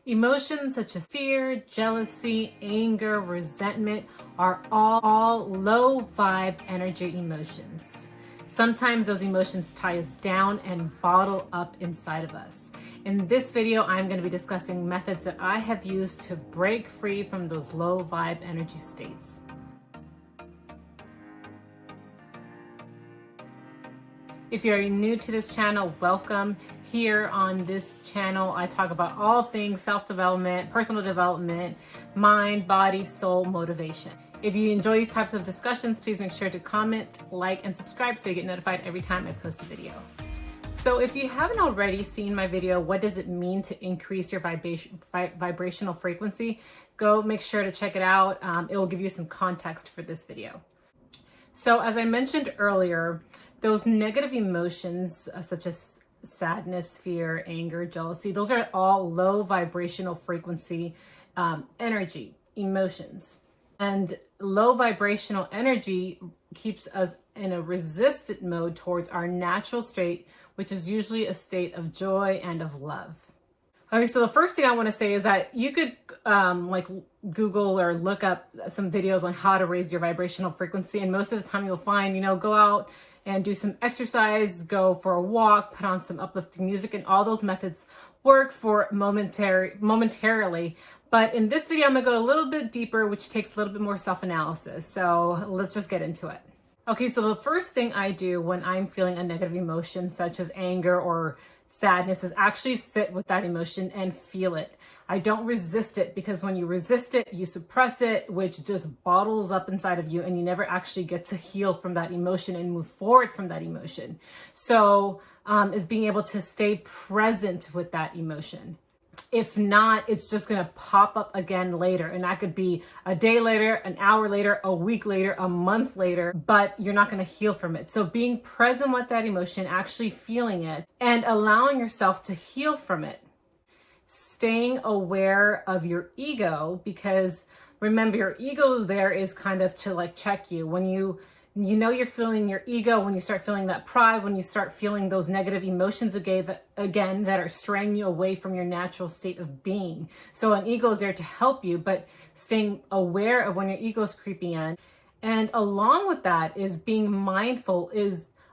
Emotions such as fear, jealousy, anger, resentment are all low vibe energy emotions. Sometimes those emotions tie us down and bottle up inside of us. In this video, I'm going to be discussing methods that I have used to break free from those low vibe energy states. If you're new to this channel, welcome. Here on this channel, I talk about all things self-development, personal development, mind, body, soul, motivation. If you enjoy these types of discussions, please make sure to comment, like, and subscribe so you get notified every time I post a video. So if you haven't already seen my video, what does it mean to increase your vibrational frequency? Go make sure to check it out. It will give you some context for this video. So as I mentioned earlier, those negative emotions such as sadness, fear, anger, jealousy, those are all low vibrational frequency energy, emotions. And low vibrational energy keeps us in a resistant mode towards our natural state, which is usually a state of joy and of love. Okay, so the first thing I want to say is that you could like Google or look up some videos on how to raise your vibrational frequency. And most of the time you'll find, go out and do some exercise, go for a walk, put on some uplifting music, and all those methods work for momentarily. But in this video, I'm gonna go a little bit deeper, which takes a little bit more self-analysis. So let's just get into it. Okay, so the first thing I do when I'm feeling a negative emotion, such as anger or sadness, is actually sit with that emotion and feel it. I don't resist it, because when you resist it, you suppress it, which just bottles up inside of you, and you never actually get to heal from that emotion and move forward from that emotion. So is being able to stay present with that emotion. If not, it's just going to pop up again later. And that could be a day later, an hour later, a week later, a month later, but you're not going to heal from it. So being present with that emotion, actually feeling it, and allowing yourself to heal from it. Staying aware of your ego, because remember, your ego there is kind of to like check you. When you're feeling your ego, when you start feeling that pride, when you start feeling those negative emotions again that are straying you away from your natural state of being. So an ego is there to help you, but staying aware of when your ego is creeping in. And along with that is being mindful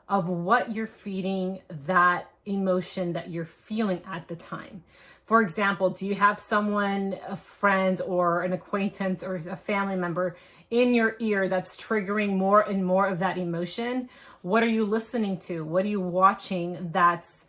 of what you're feeding that emotion that you're feeling at the time. For example, do you have someone, a friend or an acquaintance or a family member in your ear that's triggering more and more of that emotion? What are you listening to? What are you watching that's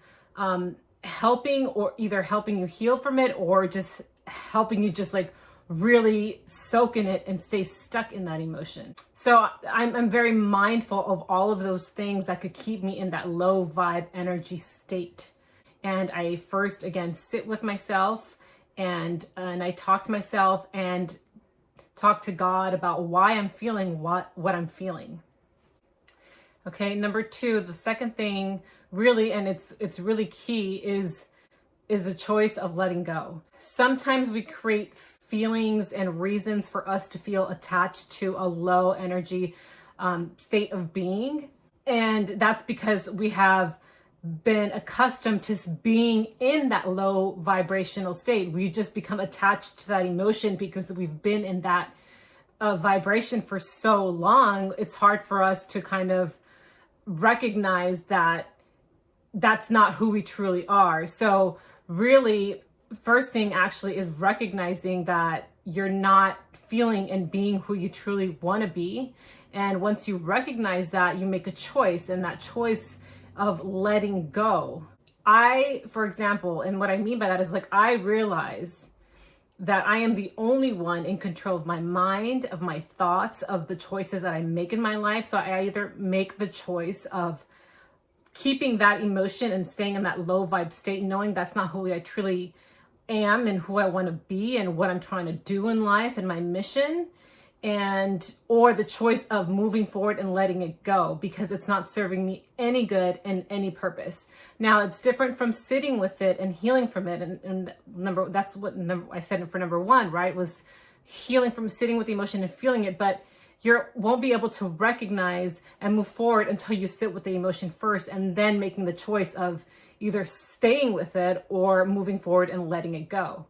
helping, or either helping you heal from it, or just helping you just like really soak in it and stay stuck in that emotion? So I'm very mindful of all of those things that could keep me in that low vibe energy state. And I first, again, sit with myself and I talk to myself and talk to God about why I'm feeling what I'm feeling. Okay, number two, the second thing really, and it's really key, is a choice of letting go. Sometimes we create feelings and reasons for us to feel attached to a low energy state of being. And that's because we have been accustomed to being in that low vibrational state. We just become attached to that emotion because we've been in that vibration for so long. It's hard for us to kind of recognize that that's not who we truly are. So really, first thing actually is recognizing that you're not feeling and being who you truly want to be. And once you recognize that, you make a choice, and that choice of letting go. For example, and what I mean by that is like, I realize that I am the only one in control of my mind, of my thoughts, of the choices that I make in my life. So I either make the choice of keeping that emotion and staying in that low vibe state, knowing that's not who I truly am and who I want to be and what I'm trying to do in life and my mission, or the choice of moving forward and letting it go because it's not serving me any good and any purpose. Now, it's different from sitting with it and healing from it. And that's what I said for number one, right? Was healing from sitting with the emotion and feeling it, but you won't be able to recognize and move forward until you sit with the emotion first, and then making the choice of either staying with it or moving forward and letting it go.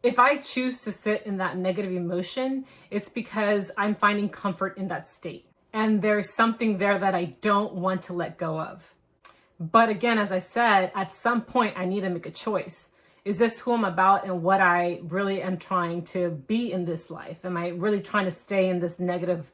If I choose to sit in that negative emotion, it's because I'm finding comfort in that state. And there's something there that I don't want to let go of. But again, as I said, at some point I need to make a choice. Is this who I'm about and what I really am trying to be in this life? Am I really trying to stay in this negative,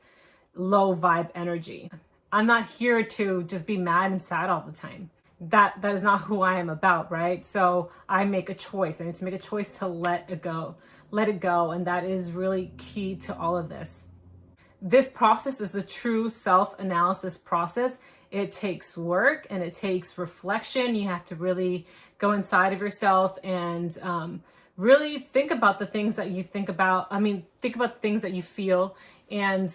low vibe energy? I'm not here to just be mad and sad all the time. That is not who I am about, right? So I make a choice. I need to make a choice to let it go. And that is really key to all of this. This process is a true self-analysis process. It takes work and it takes reflection. You have to really go inside of yourself and really think about the things that you think about. Think about the things that you feel and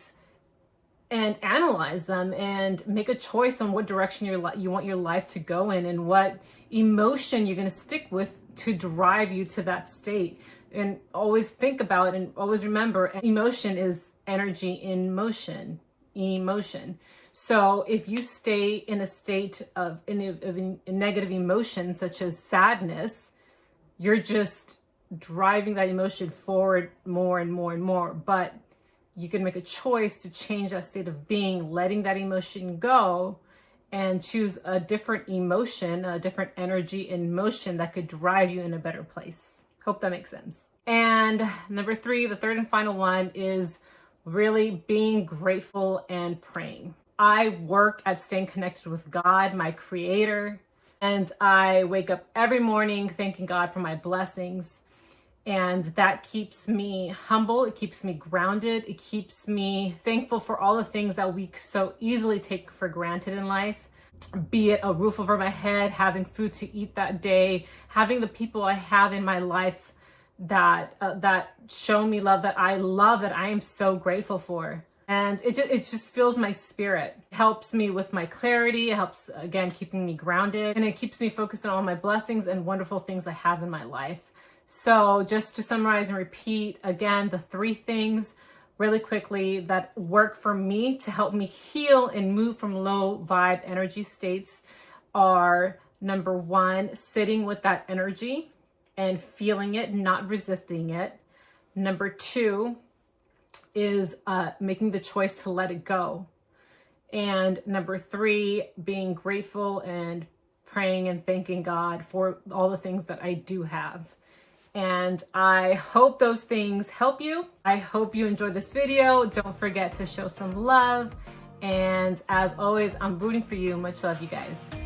analyze them and make a choice on what direction you want your life to go in and what emotion you're going to stick with to drive you to that state. And always think about and always remember, emotion is energy in motion. Emotion. So if you stay in a state of negative emotion, such as sadness, you're just driving that emotion forward more and more and more. But you can make a choice to change that state of being, letting that emotion go, and choose a different emotion, a different energy in motion that could drive you in a better place. Hope that makes sense. And number 3, the third and final one, is really being grateful and praying. I work at staying connected with God, my creator, and I wake up every morning thanking God for my blessings. And that keeps me humble. It keeps me grounded. It keeps me thankful for all the things that we so easily take for granted in life. Be it a roof over my head, having food to eat that day, having the people I have in my life that show me love, that I love, that I am so grateful for. And it just fills my spirit. It helps me with my clarity. It helps, again, keeping me grounded. And it keeps me focused on all my blessings and wonderful things I have in my life. So just to summarize and repeat again, the 3 things really quickly that work for me to help me heal and move from low vibe energy states are: number 1, sitting with that energy and feeling it, not resisting it. Number 2 is making the choice to let it go. And number 3, being grateful and praying and thanking God for all the things that I do have. And I hope those things help you. I hope you enjoyed this video. Don't forget to show some love. And as always, I'm rooting for you. Much love, you guys.